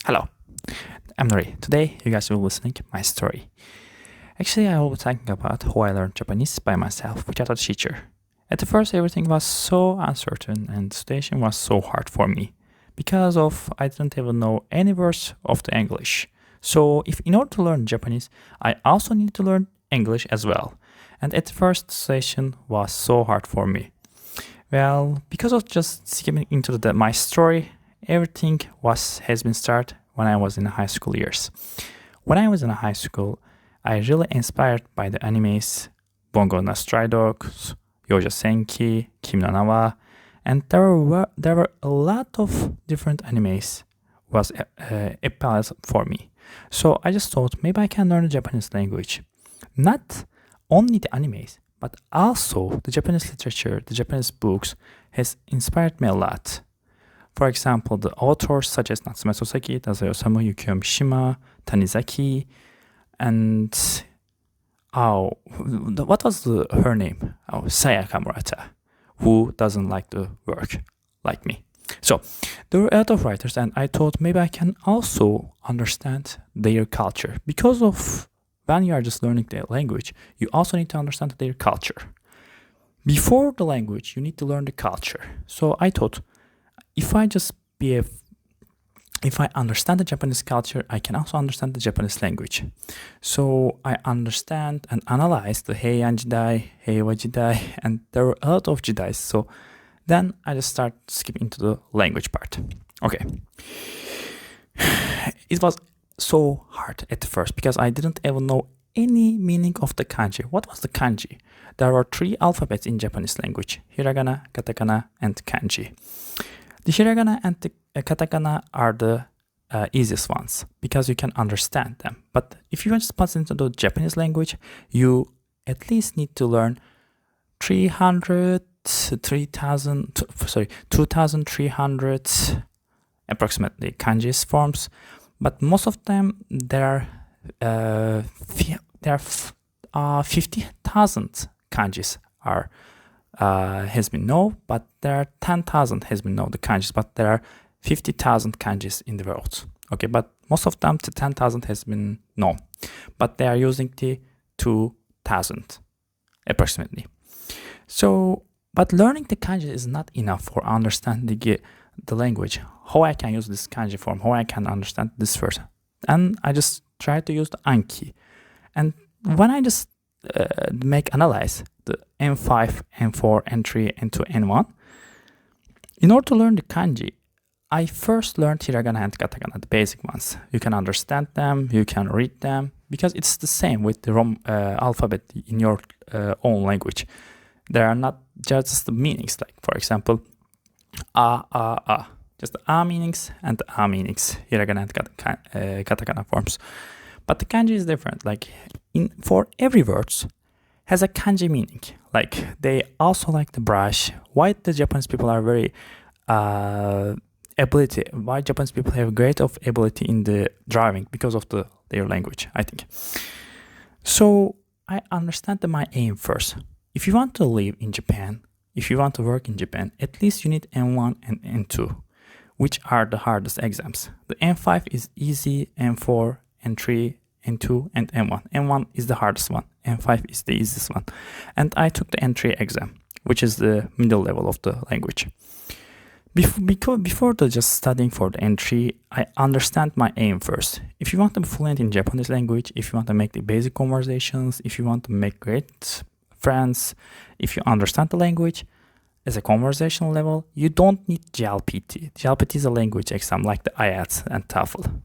Hello, I'm Nori. Today, you guys will be listening to my story. Actually, I will be talking about how I learned Japanese by myself without a teacher. At the first, everything was so uncertain and the situation was so hard for me because of I didn't even know any words of the English. So, if in order to learn Japanese, I also need to learn English as well. And at the first session was so hard for me. Well, because of just skipping into my story, everything has been started when I was in high school years. When I was in high school, I really inspired by the animes Bungo no Stray Dogs, Yojo Senki, Kimi no Nawa, and there were a lot of different animes was appealed for me. So I just thought maybe I can learn the Japanese language. Not only the animes, but also the Japanese literature, the Japanese books has inspired me a lot. For example, the authors such as Natsume Soseki, Tazayo Osamu, Yukio Mishima, Tanizaki, and what was her name? Sayaka Murata, who doesn't like to work like me. So there were a lot of writers, and I thought maybe I can also understand their culture because of when you are just learning the language, you also need to understand their culture. Before the language, you need to learn the culture. So I thought, if I just if I understand the Japanese culture, I can also understand the Japanese language. So I understand and analyze the Heian Jidai, Heiwa Jidai, and there were a lot of Jidais. So then I just start skipping into the language part. Okay. It was so hard at first because I didn't even know any meaning of the kanji. What was the kanji? There are three alphabets in Japanese language: hiragana, katakana, and kanji. The hiragana and the katakana are the easiest ones because you can understand them. But if you want to pass into the Japanese language, you at least need to learn 2,300 approximately kanji's forms. But most of them there are 50,000 kanjis has been known, but there are 10,000 has been known the kanjis, but there are 50,000 kanjis in the world. Okay, but most of them, the 10,000 has been known, but they are using the 2,000 approximately. So, but learning the kanji is not enough for understanding the language. How I can use this kanji form, how I can understand this first, and I just try to use the Anki, and when I just analyze the N5, N4, N3, N2, N1. In order to learn the kanji, I first learned hiragana and katakana, the basic ones. You can understand them, you can read them, because it's the same with the alphabet in your own language. There are not just the meanings, like for example, just the meanings and the meanings, hiragana and katakana forms. But the kanji is different. Like for every words has a kanji meaning. Like they also like the brush. Why the Japanese people are very why Japanese people have great of ability in the driving because of their language, I think. So I understand my aim first. If you want to live in Japan, if you want to work in Japan, at least you need N1 and N2, which are the hardest exams. The N5 is easy, N4, N3, N2, and N1. N1 is the hardest one. N5 is the easiest one. And I took the N3 exam, which is the middle level of the language. Before just studying for the N3, I understand my aim first. If you want to be fluent in Japanese language, if you want to make the basic conversations, if you want to make great friends, if you understand the language as a conversational level, you don't need JLPT. JLPT is a language exam like the IELTS and TOEFL.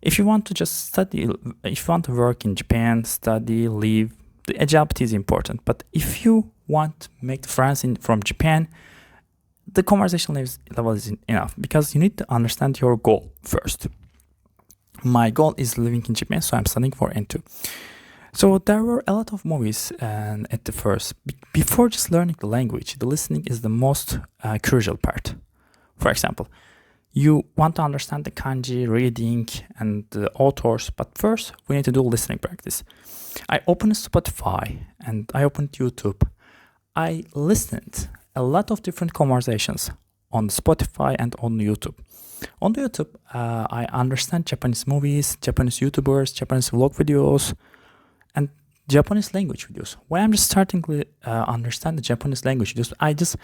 If you want to just study, if you want to work in Japan, study, live, the JLPT is important. But if you want to make friends from Japan, the conversation level is enough because you need to understand your goal first. My goal is living in Japan, so I'm studying for N2. So there were a lot of movies at the first. Before just learning the language, the listening is the most crucial part. For example, you want to understand the kanji, reading, and the authors, but first we need to do listening practice. I opened Spotify and I opened YouTube. I listened a lot of different conversations on Spotify and on YouTube. On YouTube, I understand Japanese movies, Japanese YouTubers, Japanese vlog videos, and Japanese language videos. When I'm just starting to understand the Japanese language videos, I just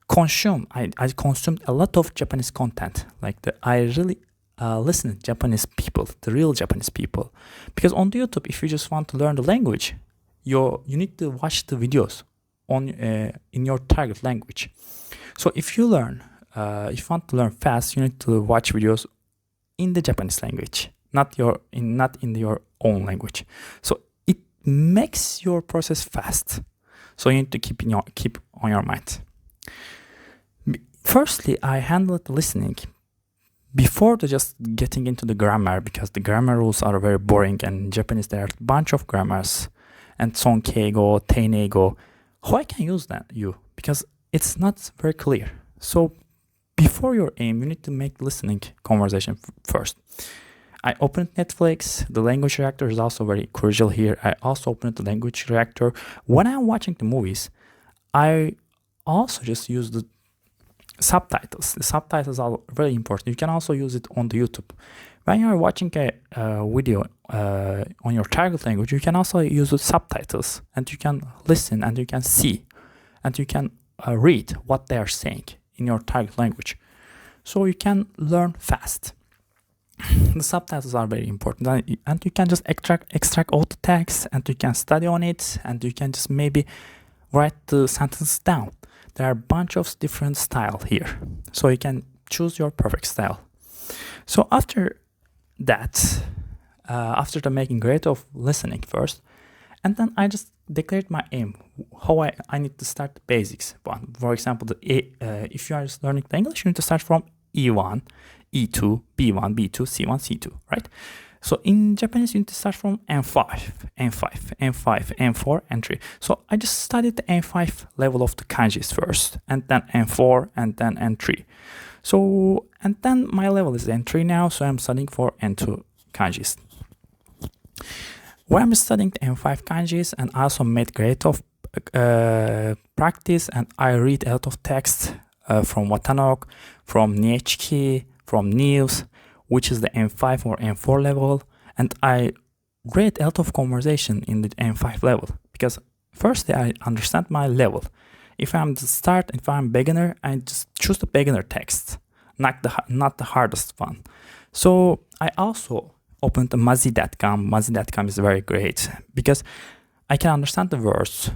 consume. I consumed a lot of Japanese content. I really listen to Japanese people, the real Japanese people, because on the YouTube, if you just want to learn the language, you need to watch the videos on in your target language. So if you want to learn fast, you need to watch videos in the Japanese language, not in your own language. So it makes your process fast. So you need to keep on your mind. Firstly, I handled the listening before just getting into the grammar, because the grammar rules are very boring, and in Japanese there are a bunch of grammars and sonkeigo, teinego. How I can use that because it's not very clear. So before your aim, you need to make listening conversation first. I opened Netflix. The language reactor is also very crucial here. I also opened the language reactor. When I'm watching the movies, I also just use the subtitles. The subtitles are very important. You can also use it on the YouTube. When you're watching a video on your target language, you can also use the subtitles, and you can listen, and you can see, and you can read what they are saying in your target language. So you can learn fast. The subtitles are very important, and you can just extract all the text, and you can study on it, and you can just maybe write the sentence down. There are a bunch of different style here, so you can choose your perfect style. So after that, after the making great of listening first, and then I just declared my aim, how I need to start the basics. For example, if you are just learning the English, you need to start from E1, E2, B1, B2, C1, C2, right? So in Japanese, you need to start from N5, N5, N5, N4, N3. So I just studied the N5 level of the kanjis first, and then N4, and then N3. So, and then my level is N3 now, so I'm studying for N2 kanjis. When I'm studying the N5 kanjis, and I also made great of practice, and I read a lot of text from Watanok, from Niechiki, from Niels, which is the N5 or N4 level, and I read a lot of conversation in the N5 level, because firstly I understand my level. If I'm beginner, I just choose the beginner text, not the hardest one. So I also opened the Mazi.com. Mazi.com is very great because I can understand the words,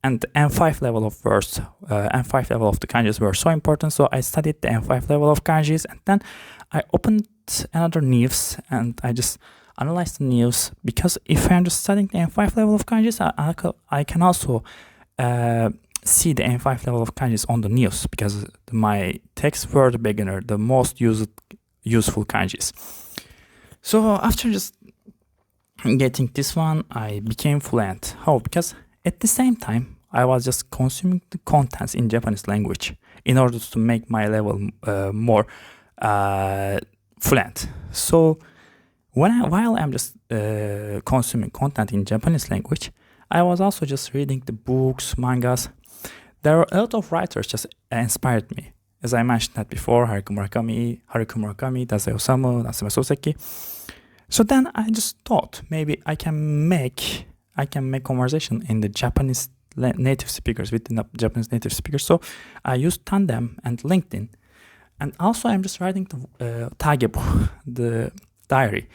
and the N5 level of words, N5 level of the kanjis were so important. So I studied the N5 level of kanjis, and then I opened another news, and I just analyzed the news, because if I'm just studying the N5 level of kanjis, I can also see the N5 level of kanjis on the news, because my texts were the beginner, the most useful kanjis. So after just getting this one, I became fluent. How? Because at the same time, I was just consuming the contents in Japanese language in order to make my level more fluent. So while I'm just consuming content in Japanese language, I was also just reading the books, mangas. There are a lot of writers just inspired me. As I mentioned that before, Haruki Murakami, Dazai Osamu, Natsume Soseki. So then I just thought maybe I can make conversation in the Japanese native speakers, with the Japanese native speakers. So I used Tandem and LinkedIn. And also I'm just writing the Tagebo, the diary.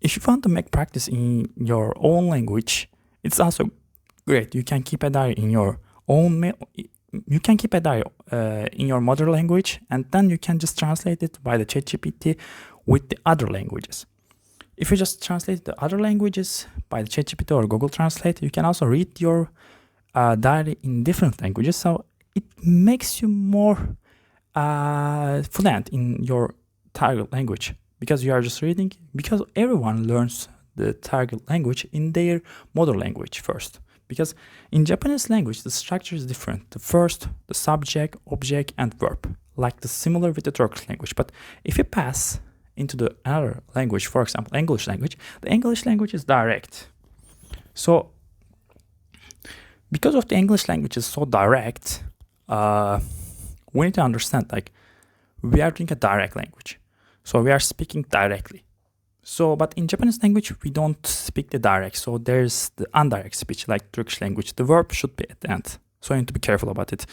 If you want to make practice in your own language, it's also great. You can keep a diary in your own, you can keep a diary in your mother language, and then you can just translate it by the ChatGPT with the other languages. If you just translate the other languages by the ChatGPT or Google Translate, you can also read your diary in different languages. So it makes you more fluent in your target language, because you are just reading, because everyone learns the target language in their mother language first. Because in Japanese language, the structure is different. The first, the subject, object, and verb, like the similar with the Turkish language. But if you pass into the other language, for example, English language, the English language is direct. So because of the English language is so direct, we need to understand, like, we are doing a direct language. So we are speaking directly. So, but in Japanese language, we don't speak the direct. So there's the indirect speech, like Turkish language. The verb should be at the end. So you need to be careful about it.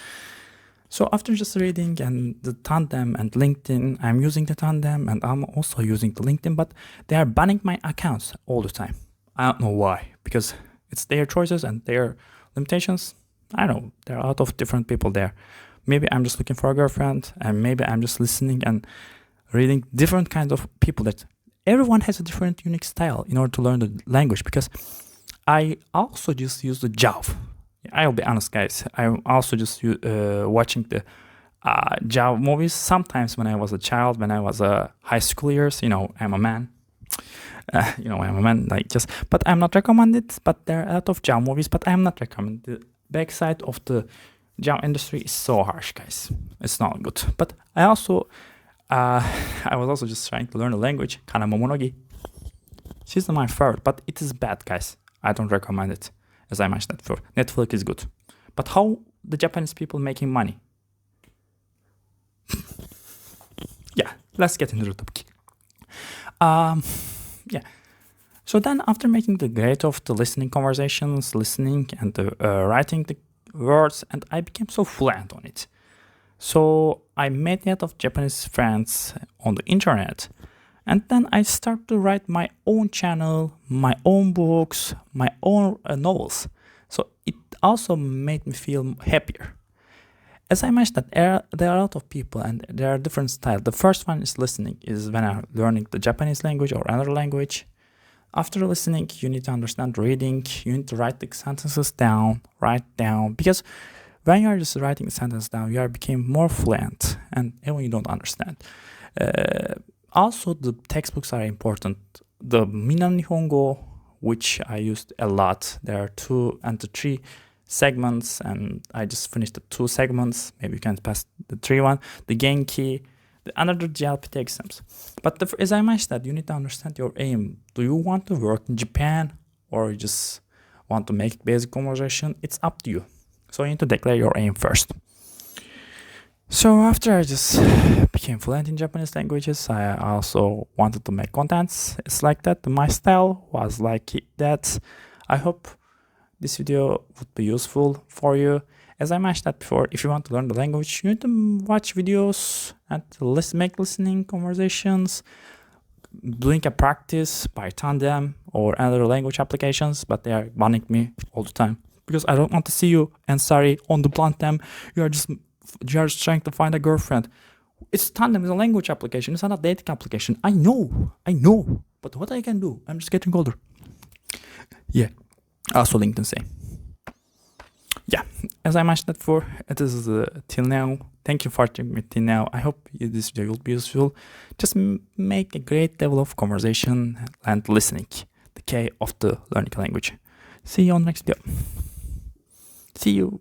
So after just reading and the Tandem and LinkedIn, I'm using the Tandem and I'm also using the LinkedIn, but they are banning my accounts all the time. I don't know why, because it's their choices and their limitations. I don't know, there are a lot of different people there. Maybe I'm just looking for a girlfriend, and maybe I'm just listening and reading different kinds of people. That everyone has a different unique style in order to learn the language, because I also just use the JAV. I'll be honest, guys. I'm also just watching the JAV movies sometimes when I was a child, when I was a high school years. I'm a man. I'm a man. But I'm not recommended. But there are a lot of JAV movies, but I'm not recommended. The backside of the JAV industry is so harsh, guys. It's not good. But I also, I was also just trying to learn a language, Kana Momonogi. She's my favorite, but it is bad, guys. I don't recommend it. As I mentioned before, Netflix is good. But how the Japanese people making money? Yeah, let's get into the topic. So then after making the grade of the listening conversations, listening and writing the words, and I became so fluent on it. So I made a lot of Japanese friends on the internet. And then I start to write my own channel, my own books, my own novels. So it also made me feel happier. As I mentioned, that there are a lot of people and there are different styles. The first one is listening, is when I'm learning the Japanese language or another language. After listening, you need to understand reading. You need to write the sentences down, write down. Because when you're just writing a sentence down, you are becoming more fluent, and even you don't understand. Also, the textbooks are important. The Minan Nihongo, which I used a lot, there are 2 and 3 segments, and I just finished the 2 segments. Maybe you can pass the 3 one. The Genki, the another JLPT exams. But as I mentioned, you need to understand your aim. Do you want to work in Japan, or you just want to make basic conversation? It's up to you. So you need to declare your aim first. So after I just became fluent in Japanese languages, I also wanted to make contents. It's like that. My style was like that. I hope this video would be useful for you. As I mentioned that before, if you want to learn the language, you need to watch videos and make listening conversations, doing a practice by Tandem or other language applications, but they are banning me all the time. Because I don't want to see you, and sorry, on the Plantem, you are just trying to find a girlfriend. It's Tandem is a language application. It's not a dating application. I know. But what I can do? I'm just getting older. Yeah. Also LinkedIn same. Yeah. As I mentioned before, it is till now. Thank you for watching me till now. I hope this video will be useful. Just make a great level of conversation and listening. The key of the learning language. See you on the next video. See you.